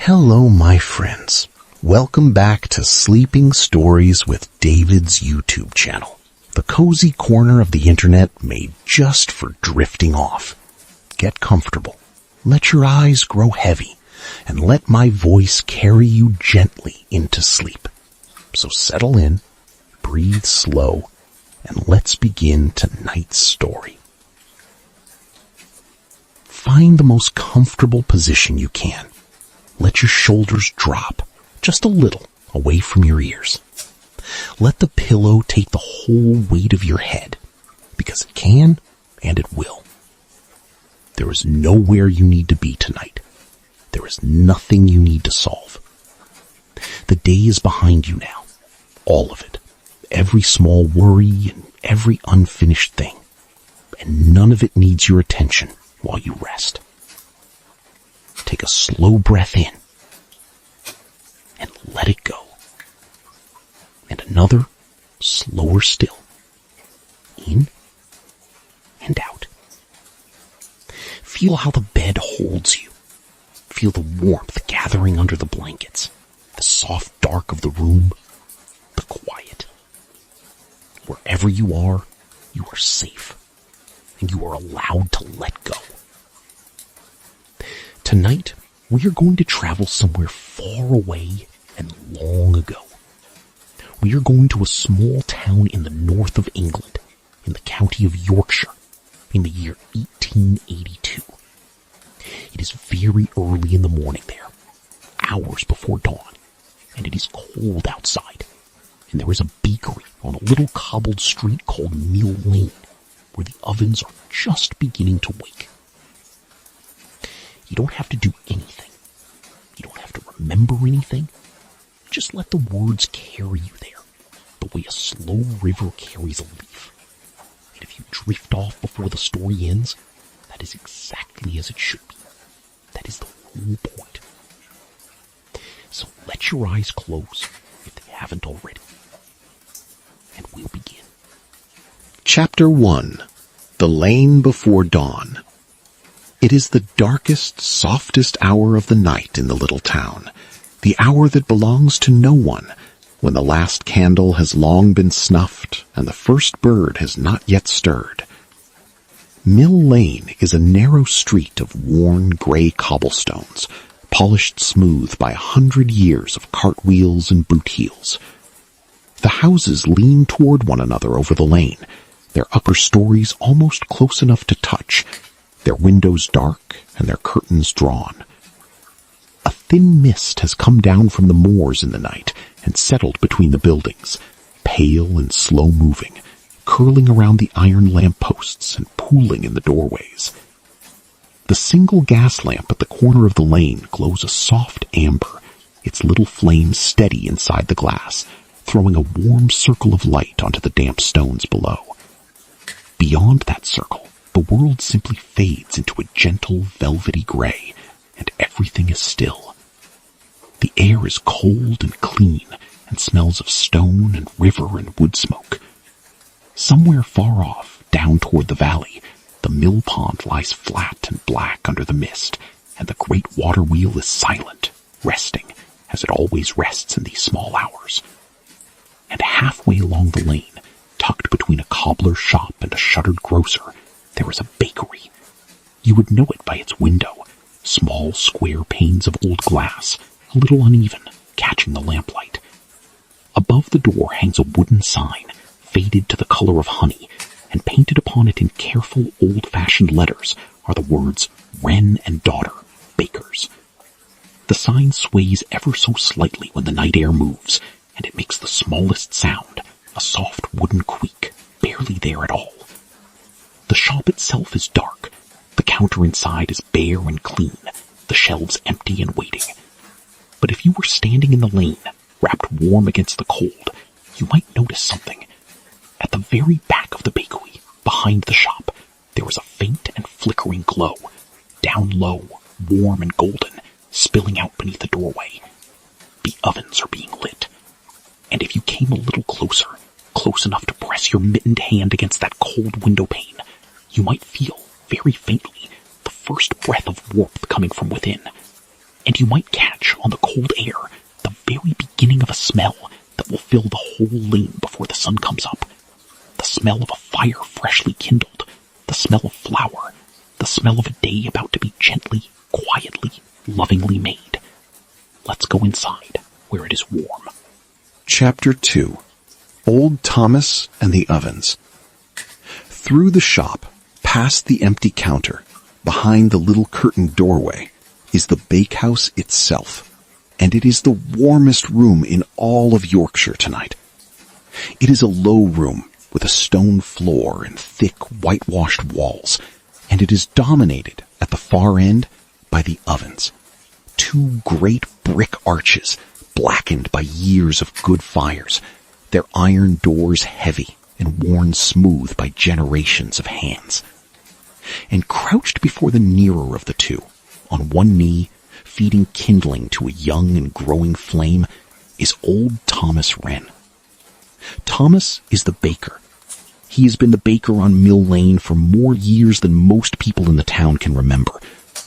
Hello, my friends. Welcome back to Sleeping Stories with David's YouTube channel, the cozy corner of the internet made just for drifting off. Get comfortable, let your eyes grow heavy, and let my voice carry you gently into sleep. So settle in, breathe slow, and let's begin tonight's story. Find the most comfortable position you can. Let your shoulders drop just a little away from your ears. Let the pillow take the whole weight of your head, because it can and it will. There is nowhere you need to be tonight. There is nothing you need to solve. The day is behind you now, all of it, every small worry and every unfinished thing, and none of it needs your attention while you rest. Take a slow breath in and let it go. And another, slower still. In and out. Feel how the bed holds you. Feel the warmth gathering under the blankets, the soft dark of the room, the quiet. Wherever you are safe, and you are allowed to let go. Tonight, we are going to travel somewhere far away and long ago. We are going to a small town in the north of England, in the county of Yorkshire, in the year 1882. It is very early in the morning there, hours before dawn, and it is cold outside, and there is a bakery on a little cobbled street called Mill Lane, where the ovens are just beginning to wake. You don't have to do anything. You don't have to remember anything. Just let the words carry you there, the way a slow river carries a leaf. And if you drift off before the story ends, that is exactly as it should be. That is the whole point. So let your eyes close if they haven't already. And we'll begin. Chapter 1. The Lane Before Dawn. It is the darkest, softest hour of the night in the little town, the hour that belongs to no one, when the last candle has long been snuffed and the first bird has not yet stirred. Mill Lane is a narrow street of worn gray cobblestones, polished smooth by 100 years of cartwheels and boot heels. The houses lean toward one another over the lane, their upper stories almost close enough to touch, their windows dark and their curtains drawn. A thin mist has come down from the moors in the night and settled between the buildings, pale and slow-moving, curling around the iron lamp-posts and pooling in the doorways. The single gas lamp at the corner of the lane glows a soft amber, its little flame steady inside the glass, throwing a warm circle of light onto the damp stones below. Beyond that circle, the world simply fades into a gentle, velvety gray, and everything is still. The air is cold and clean, and smells of stone and river and wood smoke. Somewhere far off, down toward the valley, the mill pond lies flat and black under the mist, and the great water wheel is silent, resting, as it always rests in these small hours. And halfway along the lane, tucked between a cobbler's shop and a shuttered grocer, there is a bakery. You would know it by its window, small square panes of old glass, a little uneven, catching the lamplight. Above the door hangs a wooden sign, faded to the color of honey, and painted upon it in careful old-fashioned letters are the words, Wren and Daughter, Bakers. The sign sways ever so slightly when the night air moves, and it makes the smallest sound, a soft wooden creak, barely there at all. The shop itself is dark. The counter inside is bare and clean, the shelves empty and waiting. But if you were standing in the lane, wrapped warm against the cold, you might notice something. At the very back of the bakery, behind the shop, there is a faint and flickering glow, down low, warm and golden, spilling out beneath the doorway. The ovens are being lit. And if you came a little closer, close enough to press your mittened hand against that cold window pane, you might feel, very faintly, the first breath of warmth coming from within. And you might catch on the cold air the very beginning of a smell that will fill the whole lane before the sun comes up. The smell of a fire freshly kindled, the smell of flour, the smell of a day about to be gently, quietly, lovingly made. Let's go inside, where it is warm. Chapter 2. Old Thomas and the Ovens. Through the shop, past the empty counter, behind the little curtained doorway, is the bakehouse itself, and it is the warmest room in all of Yorkshire tonight. It is a low room with a stone floor and thick whitewashed walls, and it is dominated at the far end by the ovens. Two great brick arches, blackened by years of good fires, their iron doors heavy and worn smooth by generations of hands. And crouched before the nearer of the two, on one knee, feeding kindling to a young and growing flame, is old Thomas Wren. Thomas is the baker. He has been the baker on Mill Lane for more years than most people in the town can remember,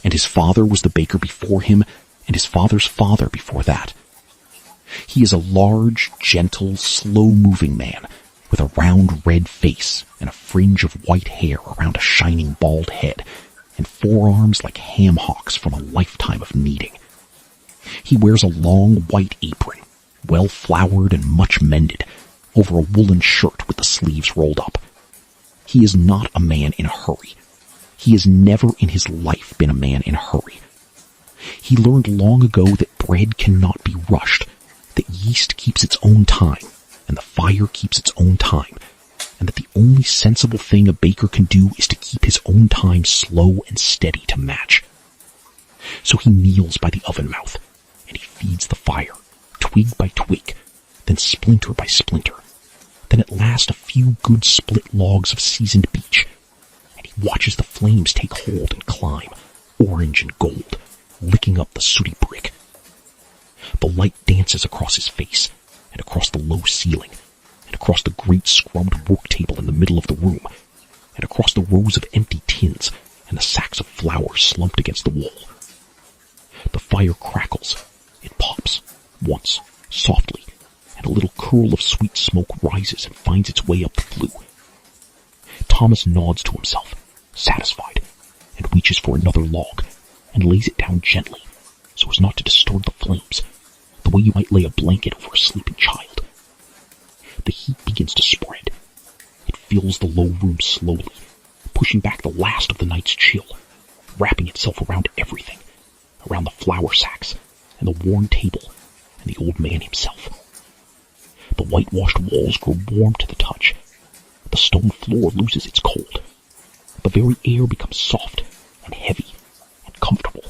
and his father was the baker before him, and his father's father before that. He is a large, gentle, slow-moving man, with a round red face and a fringe of white hair around a shining bald head, and forearms like ham hocks from a lifetime of kneading. He wears a long white apron, well floured and much mended, over a woolen shirt with the sleeves rolled up. He is not a man in a hurry. He has never in his life been a man in a hurry. He learned long ago that bread cannot be rushed, that yeast keeps its own time, and the fire keeps its own time, and that the only sensible thing a baker can do is to keep his own time slow and steady to match. So he kneels by the oven mouth, and he feeds the fire, twig by twig, then splinter by splinter, then at last a few good split logs of seasoned beech, and he watches the flames take hold and climb, orange and gold, licking up the sooty brick. The light dances across his face, and across the low ceiling, and across the great scrubbed work table in the middle of the room, and across the rows of empty tins and the sacks of flour slumped against the wall. The fire crackles. It pops, once, softly, and a little curl of sweet smoke rises and finds its way up the flue. Thomas nods to himself, satisfied, and reaches for another log, and lays it down gently, so as not to disturb the flames, the way you might lay a blanket over a sleeping child. The heat begins to spread. It fills the low room slowly, pushing back the last of the night's chill, wrapping itself around everything, around the flour sacks, and the worn table, and the old man himself. The whitewashed walls grow warm to the touch. The stone floor loses its cold. The very air becomes soft and heavy and comfortable.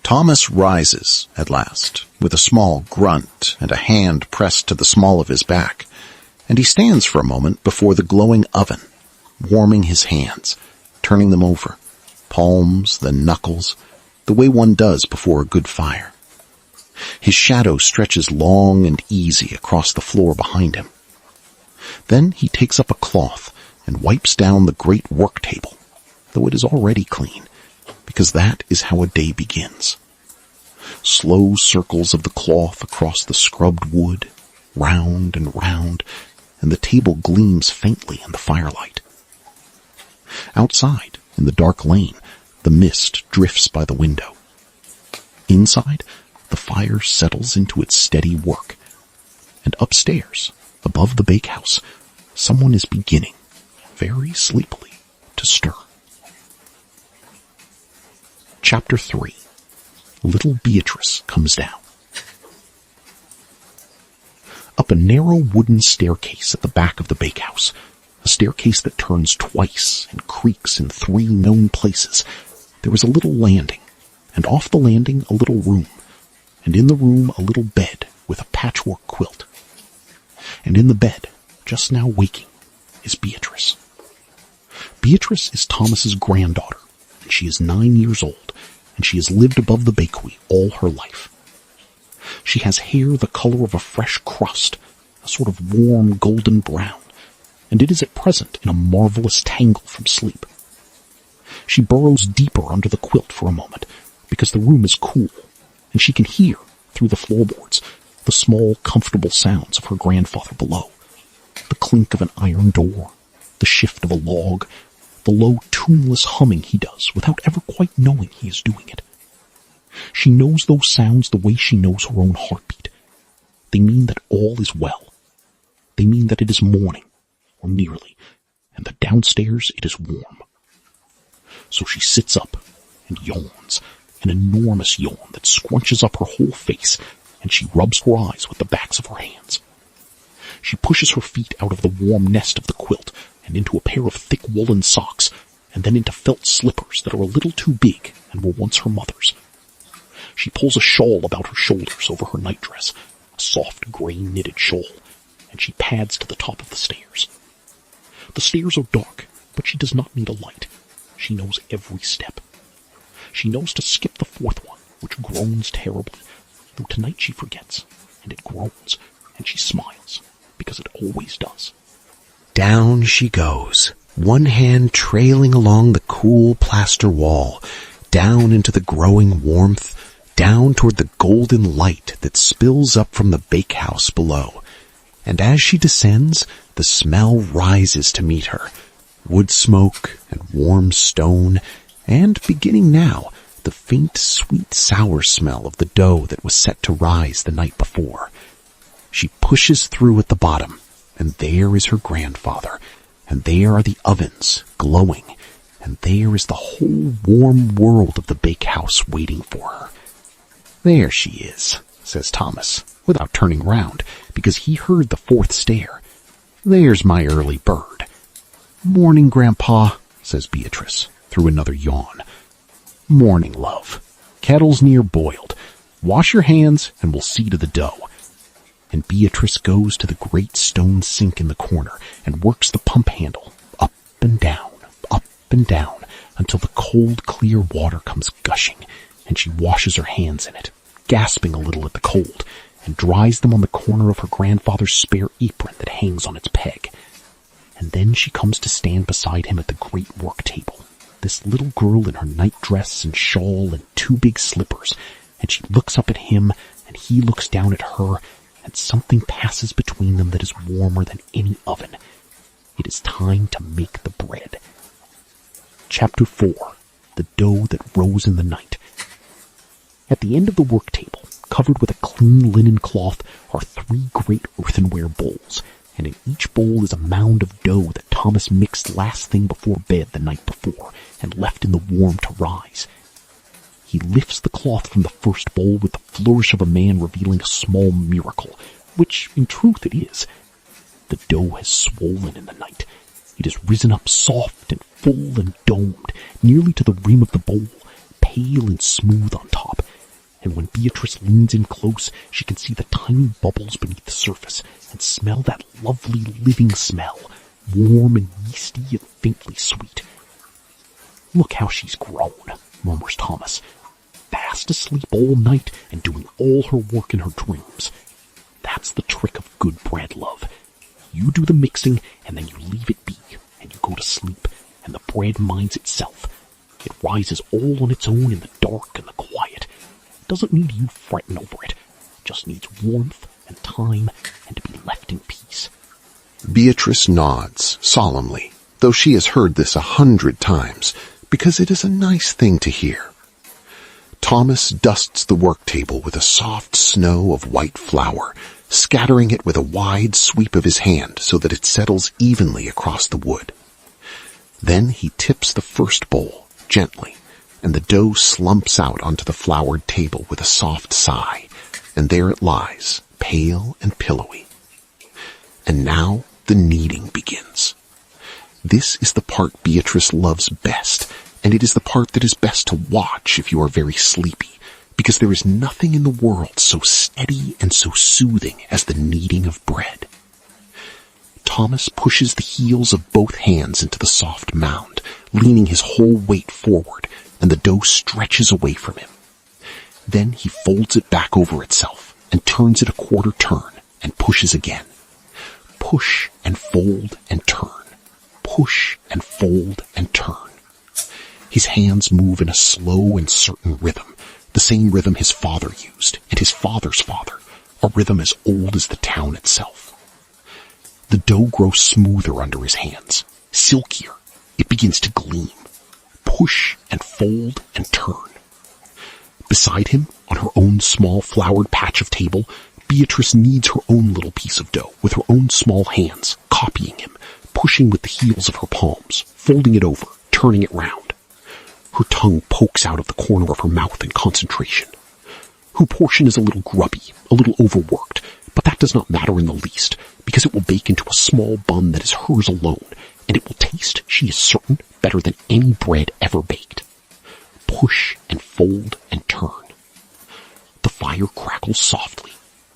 Thomas rises, at last, with a small grunt and a hand pressed to the small of his back, and he stands for a moment before the glowing oven, warming his hands, turning them over, palms, then knuckles, the way one does before a good fire. His shadow stretches long and easy across the floor behind him. Then he takes up a cloth and wipes down the great work table, though it is already clean, because that is how a day begins. Slow circles of the cloth across the scrubbed wood, round and round, and the table gleams faintly in the firelight. Outside, in the dark lane, the mist drifts by the window. Inside, the fire settles into its steady work, and upstairs, above the bakehouse, someone is beginning, very sleepily, to stir. Chapter 3. Little Beatrice Comes Down. Up a narrow wooden staircase at the back of the bakehouse, a staircase that turns twice and creaks in 3 known places, there is a little landing, and off the landing a little room, and in the room a little bed with a patchwork quilt. And in the bed, just now waking, is Beatrice. Beatrice is Thomas's granddaughter, and she is 9 years old, and she has lived above the bakery all her life. She has hair the color of a fresh crust, a sort of warm golden brown, and it is at present in a marvelous tangle from sleep. She burrows deeper under the quilt for a moment, because the room is cool, and she can hear, through the floorboards, the small, comfortable sounds of her grandfather below. The clink of an iron door, the shift of a log, the low, tuneless humming he does without ever quite knowing he is doing it. She knows those sounds the way she knows her own heartbeat. They mean that all is well. They mean that it is morning, or nearly, and that downstairs it is warm. So she sits up and yawns, an enormous yawn that scrunches up her whole face, and she rubs her eyes with the backs of her hands. She pushes her feet out of the warm nest of the quilt and into a pair of thick woolen socks, and then into felt slippers that are a little too big and were once her mother's. She pulls a shawl about her shoulders over her nightdress, a soft gray knitted shawl, and she pads to the top of the stairs. The stairs are dark, but she does not need a light. She knows every step. She knows to skip the fourth one, which groans terribly, though tonight she forgets, and it groans, and she smiles, because it always does. Down she goes, one hand trailing along the cool plaster wall, down into the growing warmth, down toward the golden light that spills up from the bakehouse below. And as she descends, the smell rises to meet her. Wood smoke and warm stone, and, beginning now, the faint, sweet, sour smell of the dough that was set to rise the night before. She pushes through at the bottom, and there is her grandfather, and there are the ovens glowing, and there is the whole warm world of the bakehouse waiting for her. There she is, says Thomas, without turning round, because he heard the fourth stair. There's my early bird. Morning, Grandpa, says Beatrice, through another yawn. Morning, love. Kettle's near boiled. Wash your hands, and we'll see to the dough. And Beatrice goes to the great stone sink in the corner and works the pump handle up and down, until the cold, clear water comes gushing, and she washes her hands in it, gasping a little at the cold, and dries them on the corner of her grandfather's spare apron that hangs on its peg. And then she comes to stand beside him at the great work table, this little girl in her nightdress and shawl and two big slippers, and she looks up at him, and he looks down at her, and something passes between them that is warmer than any oven. It is time to make the bread. Chapter 4. The Dough That Rose in the Night. At the end of the work table, covered with a clean linen cloth, are 3 great earthenware bowls, and in each bowl is a mound of dough that Thomas mixed last thing before bed the night before, and left in the warm to rise. He lifts the cloth from the first bowl with the flourish of a man revealing a small miracle, which in truth it is. The dough has swollen in the night. It has risen up soft and full and domed, nearly to the rim of the bowl, pale and smooth on top. And when Beatrice leans in close, she can see the tiny bubbles beneath the surface, and smell that lovely living smell, warm and yeasty and faintly sweet. Look how she's grown, murmurs Thomas, fast asleep all night and doing all her work in her dreams. That's the trick of good bread, love. You do the mixing, and then you leave it be, and you go to sleep, and the bread minds itself. It rises all on its own in the dark and the quiet. It doesn't need you fretting over it. It just needs warmth and time and to be left in peace. Beatrice nods solemnly, though she has heard this 100 times, because it is a nice thing to hear. Thomas dusts the work table with a soft snow of white flour, scattering it with a wide sweep of his hand so that it settles evenly across the wood. Then he tips the first bowl gently, and the dough slumps out onto the floured table with a soft sigh, and there it lies, pale and pillowy. And now the kneading begins. This is the part Beatrice loves best, and it is the part that is best to watch if you are very sleepy, because there is nothing in the world so steady and so soothing as the kneading of bread. Thomas pushes the heels of both hands into the soft mound, leaning his whole weight forward, and the dough stretches away from him. Then he folds it back over itself and turns it a quarter turn and pushes again. Push and fold and turn. Push and fold and turn. His hands move in a slow and certain rhythm, the same rhythm his father used, and his father's father, a rhythm as old as the town itself. The dough grows smoother under his hands, silkier. It begins to gleam, push and fold and turn. Beside him, on her own small floured patch of table, Beatrice kneads her own little piece of dough with her own small hands, copying him, pushing with the heels of her palms, folding it over, turning it round. Her tongue pokes out of the corner of her mouth in concentration. Her portion is a little grubby, a little overworked, but that does not matter in the least, because it will bake into a small bun that is hers alone, and it will taste, she is certain, better than any bread ever baked. Push and fold and turn. The fire crackles softly.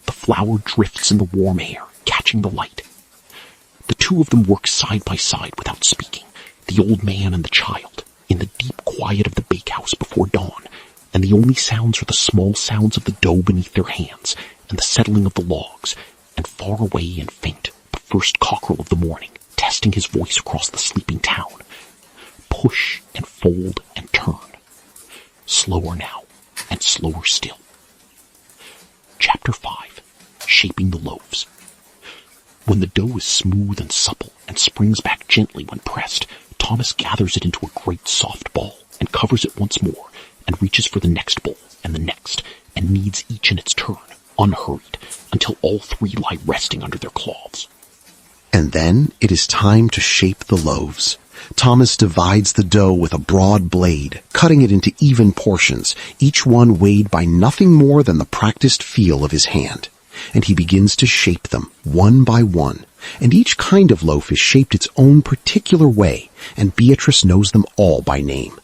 The flour drifts in the warm air, catching the light. The two of them work side by side without speaking, the old man and the child, in the deep quiet of the bakehouse before dawn, and the only sounds are the small sounds of the dough beneath their hands, and the settling of the logs, and far away and faint, the first cockerel of the morning, testing his voice across the sleeping town. Push and fold and turn. Slower now, and slower still. Chapter 5. Shaping the Loaves. When the dough is smooth and supple and springs back gently when pressed, Thomas gathers it into a great soft ball and covers it once more and reaches for the next bowl and the next and kneads each in its turn, unhurried, until all three lie resting under their cloths. And then it is time to shape the loaves. Thomas divides the dough with a broad blade, cutting it into even portions, each one weighed by nothing more than the practiced feel of his hand. And he begins to shape them, one by one, and each kind of loaf is shaped its own particular way, and Beatrice knows them all by name.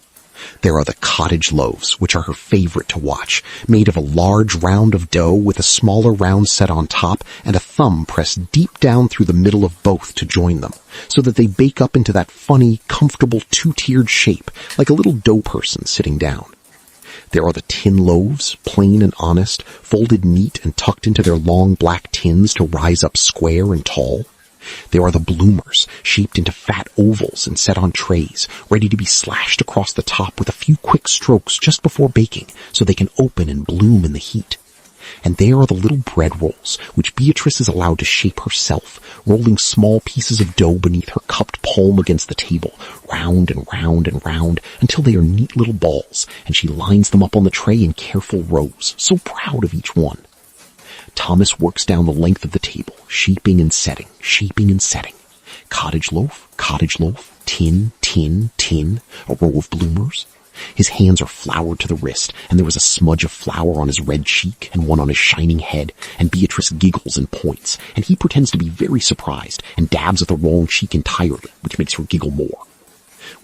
There are the cottage loaves, which are her favorite to watch, made of a large round of dough with a smaller round set on top and a thumb pressed deep down through the middle of both to join them, so that they bake up into that funny, comfortable two-tiered shape, like a little dough person sitting down. There are the tin loaves, plain and honest, folded neat and tucked into their long black tins to rise up square and tall. There are the bloomers, shaped into fat ovals and set on trays, ready to be slashed across the top with a few quick strokes just before baking, so they can open and bloom in the heat. And there are the little bread rolls, which Beatrice is allowed to shape herself, rolling small pieces of dough beneath her cupped palm against the table, round and round and round, until they are neat little balls, and she lines them up on the tray in careful rows, so proud of each one. Thomas works down the length of the table, shaping and setting, cottage loaf, tin, tin, tin, a row of bloomers. His hands are floured to the wrist, and there is a smudge of flour on his red cheek and one on his shining head, and Beatrice giggles and points, and he pretends to be very surprised and dabs at the wrong cheek entirely, which makes her giggle more.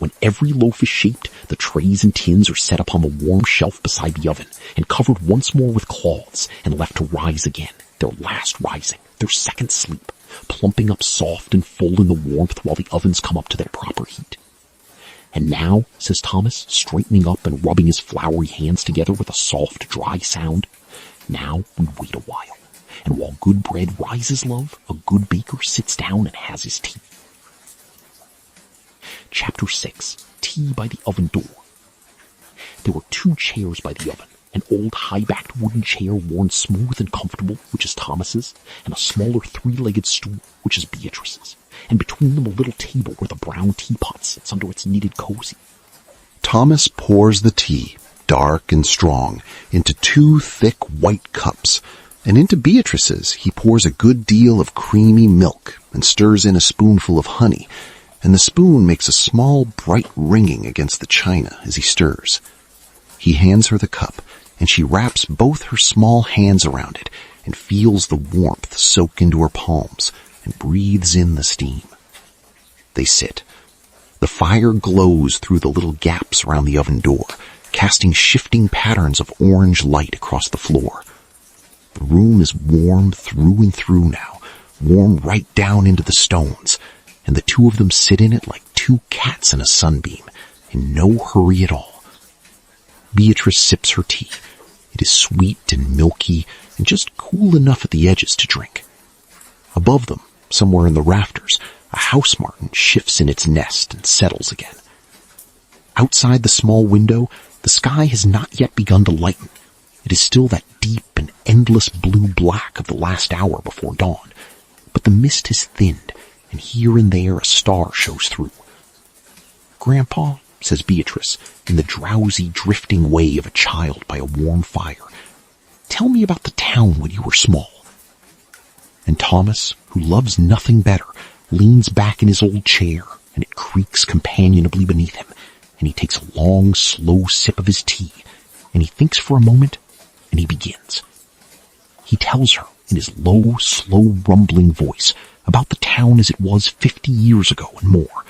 When every loaf is shaped, the trays and tins are set upon the warm shelf beside the oven and covered once more with cloths and left to rise again, their last rising, their second sleep, plumping up soft and full in the warmth while the ovens come up to their proper heat. And now, says Thomas, straightening up and rubbing his floury hands together with a soft, dry sound, now we wait a while, and while good bread rises, love, a good baker sits down and has his tea. Chapter 6. Tea by the Oven Door. There were 2 chairs by the oven, an old high-backed wooden chair worn smooth and comfortable, which is Thomas's, and a smaller 3-legged stool, which is Beatrice's, and between them a little table where the brown teapot sits under its knitted cozy. Thomas pours the tea, dark and strong, into 2 thick white cups, and into Beatrice's he pours a good deal of creamy milk and stirs in a spoonful of honey, and the spoon makes a small bright ringing against the china as he stirs. He hands her the cup, and she wraps both her small hands around it and feels the warmth soak into her palms and breathes in the steam. They sit. The fire glows through the little gaps around the oven door, casting shifting patterns of orange light across the floor. The room is warm through and through now, warm right down into the stones, and the 2 of them sit in it like 2 cats in a sunbeam, in no hurry at all. Beatrice sips her tea. It is sweet and milky and just cool enough at the edges to drink. Above them, somewhere in the rafters, a house martin shifts in its nest and settles again. Outside the small window, the sky has not yet begun to lighten. It is still that deep and endless blue-black of the last hour before dawn. But the mist has thinned, and here and there a star shows through. "Grandpa," says Beatrice, in the drowsy, drifting way of a child by a warm fire, "tell me about the town when you were small." And Thomas, who loves nothing better, leans back in his old chair, and it creaks companionably beneath him, and he takes a long, slow sip of his tea, and he thinks for a moment, and he begins. He tells her, in his low, slow, rumbling voice, about the town as it was 50 years ago and more,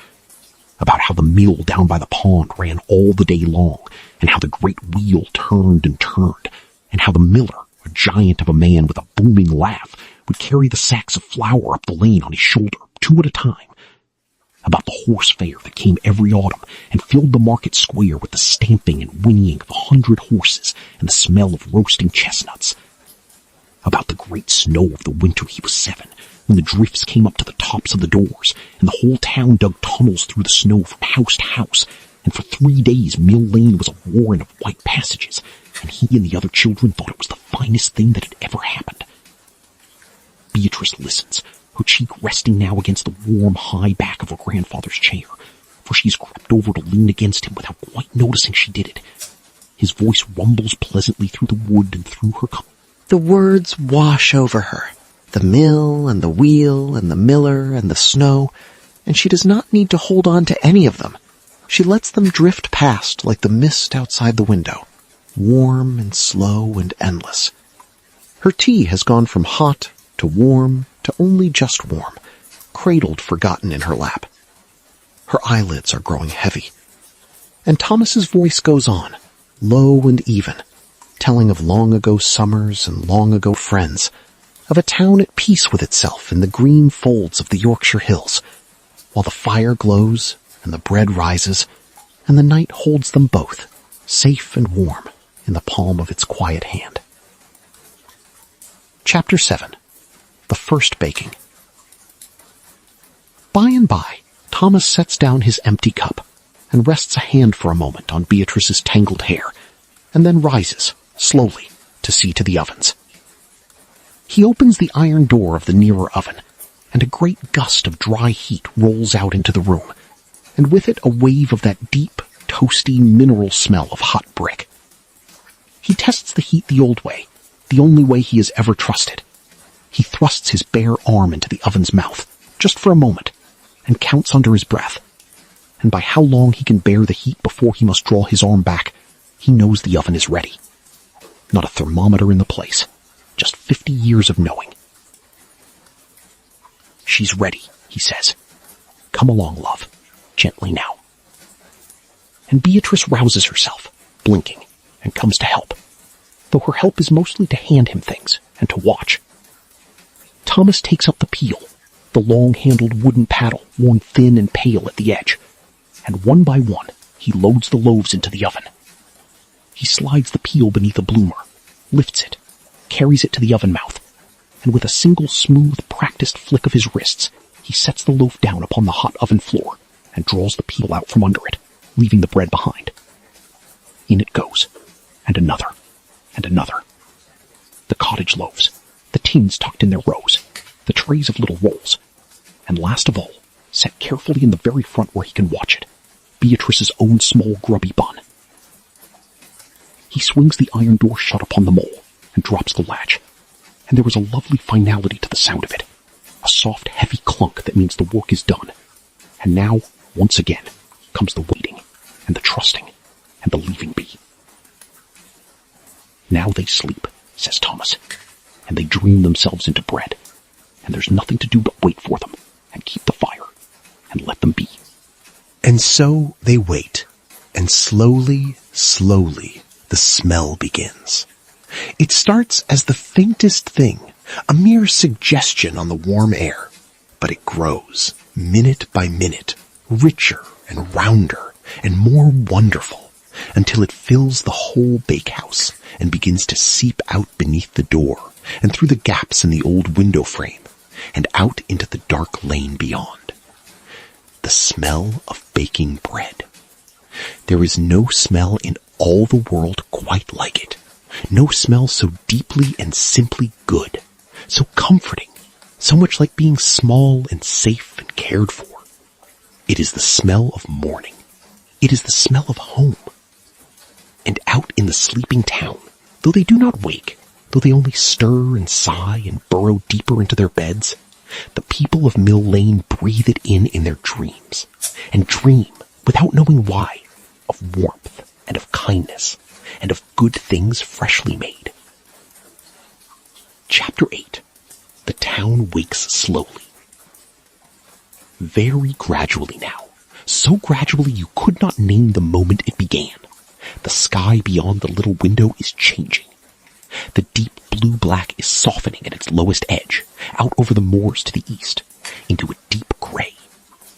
about how the mill down by the pond ran all the day long, and how the great wheel turned and turned, and how the miller, a giant of a man with a booming laugh, would carry the sacks of flour up the lane on his shoulder, 2 at a time, about the horse fair that came every autumn and filled the market square with the stamping and whinnying of 100 horses and the smell of roasting chestnuts, about the great snow of the winter he was 7, when the drifts came up to the tops of the doors, and the whole town dug tunnels through the snow from house to house, and for 3 days Mill Lane was a warren of white passages, and he and the other children thought it was the finest thing that had ever happened. Beatrice listens, her cheek resting now against the warm, high back of her grandfather's chair, for she's crept over to lean against him without quite noticing she did it. His voice rumbles pleasantly through the wood and through her. The words wash over her, the mill and the wheel and the miller and the snow, and she does not need to hold on to any of them. She lets them drift past like the mist outside the window, warm and slow and endless. Her tea has gone from hot to warm to only just warm, cradled forgotten in her lap. Her eyelids are growing heavy. And Thomas's voice goes on, low and even, telling of long-ago summers and long-ago friends, of a town at peace with itself in the green folds of the Yorkshire hills, while the fire glows and the bread rises, and the night holds them both, safe and warm, in the palm of its quiet hand. Chapter 7. The First Baking. By and by, Thomas sets down his empty cup and rests a hand for a moment on Beatrice's tangled hair, and then rises, slowly, to see to the ovens. He opens the iron door of the nearer oven, and a great gust of dry heat rolls out into the room, and with it a wave of that deep, toasty, mineral smell of hot brick. He tests the heat the old way, the only way he has ever trusted. He thrusts his bare arm into the oven's mouth, just for a moment, and counts under his breath. And by how long he can bear the heat before he must draw his arm back, he knows the oven is ready. Not a thermometer in the place, just 50 years of knowing. "She's ready," he says. "Come along, love, gently now." And Beatrice rouses herself, blinking, and comes to help, though her help is mostly to hand him things and to watch. Thomas takes up the peel, the long-handled wooden paddle worn thin and pale at the edge, and one by one he loads the loaves into the oven. He slides the peel beneath a bloomer, lifts it, carries it to the oven mouth, and with a single smooth, practiced flick of his wrists, he sets the loaf down upon the hot oven floor and draws the peel out from under it, leaving the bread behind. In it goes, and another, and another. The cottage loaves, the tins tucked in their rows, the trays of little rolls, and last of all, set carefully in the very front where he can watch it, Beatrice's own small grubby bun. He swings the iron door shut upon them all and drops the latch, and there is a lovely finality to the sound of it, a soft, heavy clunk that means the work is done. And now, once again, comes the waiting, and the trusting, and the leaving be. "Now they sleep," says Thomas, "and they dream themselves into bread, and there's nothing to do but wait for them, and keep the fire, and let them be." And so they wait, and slowly, slowly, the smell begins. It starts as the faintest thing, a mere suggestion on the warm air, but it grows, minute by minute, richer and rounder and more wonderful, until it fills the whole bakehouse and begins to seep out beneath the door and through the gaps in the old window frame and out into the dark lane beyond. The smell of baking bread. There is no smell in all the world quite like it. No smell so deeply and simply good, so comforting, so much like being small and safe and cared for. It is the smell of morning. It is the smell of home. And out in the sleeping town, though they do not wake, though they only stir and sigh and burrow deeper into their beds, the people of Mill Lane breathe it in their dreams, and dream, without knowing why, of warmth and of kindness, and of good things freshly made. Chapter 8. The town wakes slowly. Very gradually now, so gradually you could not name the moment it began, the sky beyond the little window is changing. The deep blue-black is softening at its lowest edge, out over the moors to the east, into a deep gray,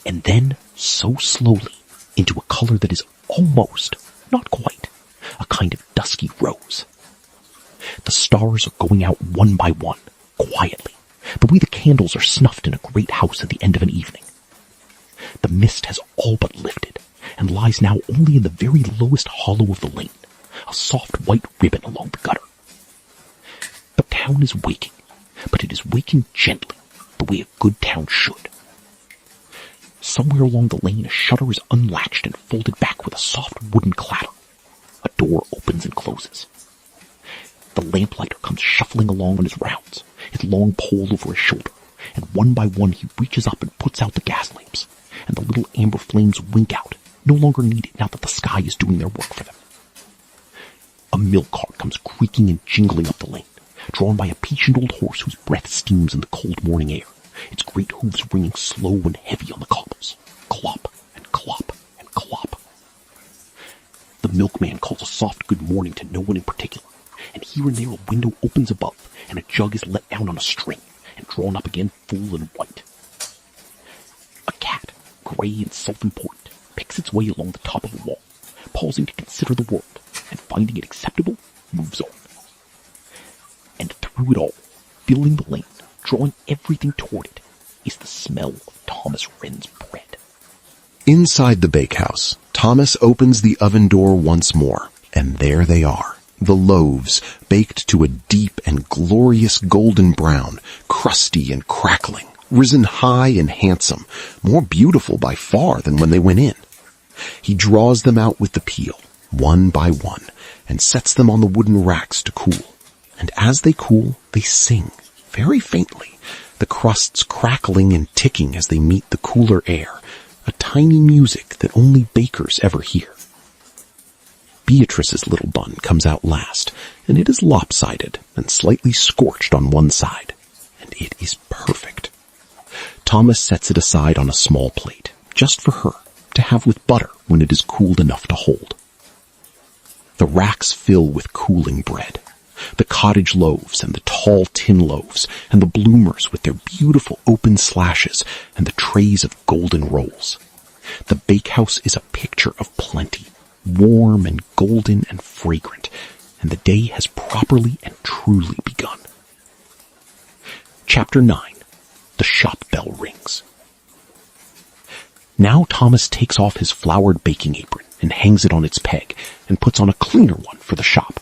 and then, so slowly, into a color that is almost, not quite, a kind of dusky rose. The stars are going out one by one, quietly, the way the candles are snuffed in a great house at the end of an evening. The mist has all but lifted, and lies now only in the very lowest hollow of the lane, a soft white ribbon along the gutter. The town is waking, but it is waking gently, the way a good town should. Somewhere along the lane a shutter is unlatched and folded back with a soft wooden clatter. A door opens and closes. The lamplighter comes shuffling along on his rounds, his long pole over his shoulder, and one by one he reaches up and puts out the gas lamps, and the little amber flames wink out, no longer needed now that the sky is doing their work for them. A milk cart comes creaking and jingling up the lane, drawn by a patient old horse whose breath steams in the cold morning air, its great hooves ringing slow and heavy on the cobbles, clop and clop and clop. The milkman calls a soft good morning to no one in particular, and here and there a window opens above, and a jug is let down on a string, and drawn up again full and white. A cat, grey and self-important, picks its way along the top of a wall, pausing to consider the world, and finding it acceptable, moves on. And through it all, filling the lane, drawing everything toward it, is the smell of Thomas Wren's bread. Inside the bakehouse, Thomas opens the oven door once more, and there they are, the loaves, baked to a deep and glorious golden brown, crusty and crackling, risen high and handsome, more beautiful by far than when they went in. He draws them out with the peel, one by one, and sets them on the wooden racks to cool. And as they cool, they sing, very faintly, the crusts crackling and ticking as they meet the cooler air, a tiny music that only bakers ever hear. Beatrice's little bun comes out last, and it is lopsided and slightly scorched on one side, and it is perfect. Thomas sets it aside on a small plate, just for her, to have with butter when it is cooled enough to hold. The racks fill with cooling bread, the cottage loaves and the tall tin loaves, and the bloomers with their beautiful open slashes, and the trays of golden rolls. The bakehouse is a picture of plenty, warm and golden and fragrant, and the day has properly and truly begun. Chapter 9. The shop bell rings. Now Thomas takes off his flowered baking apron and hangs it on its peg, and puts on a cleaner one for the shop.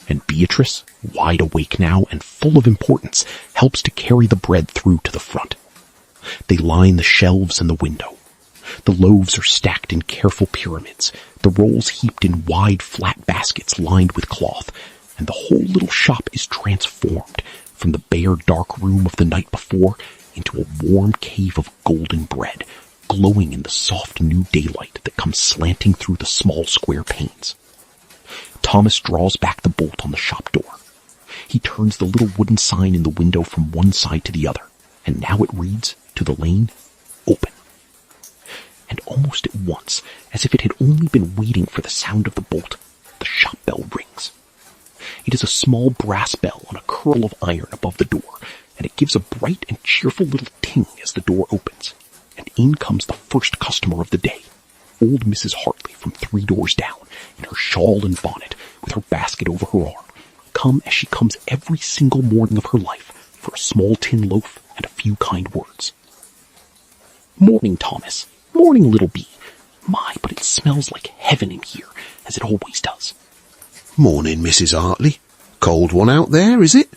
And Beatrice, wide awake now and full of importance, helps to carry the bread through to the front. They line the shelves and the window. The loaves are stacked in careful pyramids, the rolls heaped in wide, flat baskets lined with cloth, and the whole little shop is transformed from the bare, dark room of the night before into a warm cave of golden bread, glowing in the soft new daylight that comes slanting through the small square panes. Thomas draws back the bolt on the shop door. He turns the little wooden sign in the window from one side to the other, and now it reads, to the lane, open. And almost at once, as if it had only been waiting for the sound of the bolt, the shop bell rings. It is a small brass bell on a curl of iron above the door, and it gives a bright and cheerful little ting as the door opens, and in comes the first customer of the day, old Mrs. Hartley from 3 doors down, in her shawl and bonnet, with her basket over her arm, come as she comes every single morning of her life for a small tin loaf and a few kind words. Morning, Thomas. Morning, little bee. My, but it smells like heaven. heaven in here, as it always does. Morning, Mrs. Hartley. Cold one out there, is it?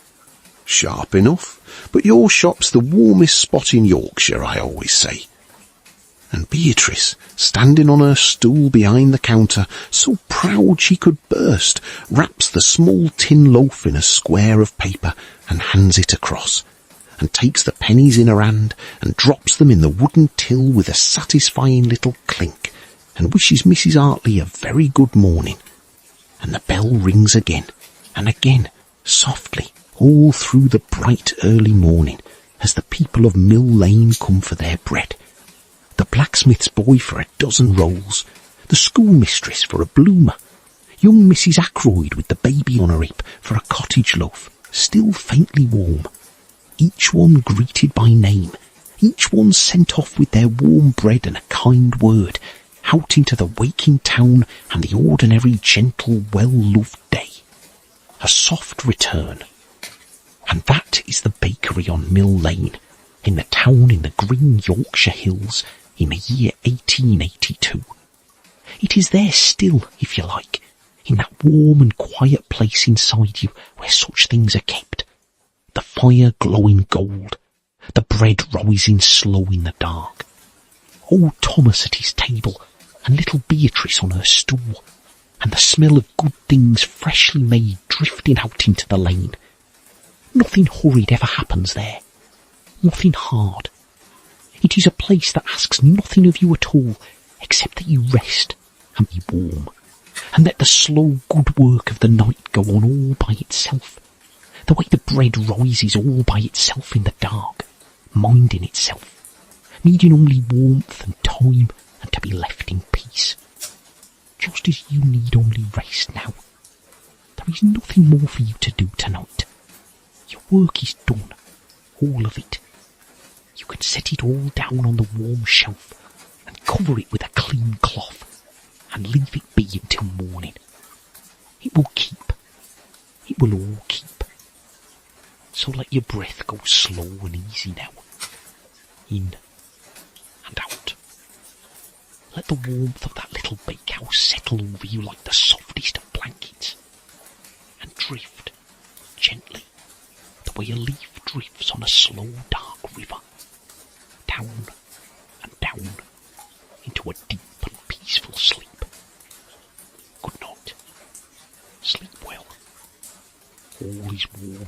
Sharp enough, but your shop's the warmest spot in Yorkshire, I always say. And Beatrice, standing on her stool behind the counter, so proud she could burst, wraps the small tin loaf in a square of paper and hands it across, and takes the pennies in her hand and drops them in the wooden till with a satisfying little clink, and wishes Mrs. Hartley a very good morning. And the bell rings again, and again, softly, all through the bright early morning, as the people of Mill Lane come for their bread. The blacksmith's boy for a dozen rolls, the schoolmistress for a bloomer, young Mrs. Ackroyd with the baby on her hip for a cottage loaf, still faintly warm. Each one greeted by name, each one sent off with their warm bread and a kind word, out into the waking town and the ordinary gentle, well-loved day. A soft return. And that is the bakery on Mill Lane, in the town in the green Yorkshire hills, in the year 1882. It is there still, if you like, in that warm and quiet place inside you where such things are kept. The fire glowing gold, the bread rising slow in the dark. Old Thomas at his table, and little Beatrice on her stool, and the smell of good things freshly made drifting out into the lane. Nothing hurried ever happens there. Nothing hard. It is a place that asks nothing of you at all, except that you rest and be warm, and let the slow good work of the night go on all by itself, the way the bread rises all by itself in the dark, minding itself, needing only warmth and time and to be left in peace. Just as you need only rest now. There is nothing more for you to do tonight. Your work is done, all of it. You can set it all down on the warm shelf and cover it with a clean cloth and leave it be until morning. It will keep. It will all keep. So let your breath go slow and easy now. In and out. Let the warmth of that little bakehouse settle over you like the softest of blankets. And drift, gently, the way a leaf drifts on a slow dark river. Down and down into a deep and peaceful sleep. Good night. Sleep well. All is warm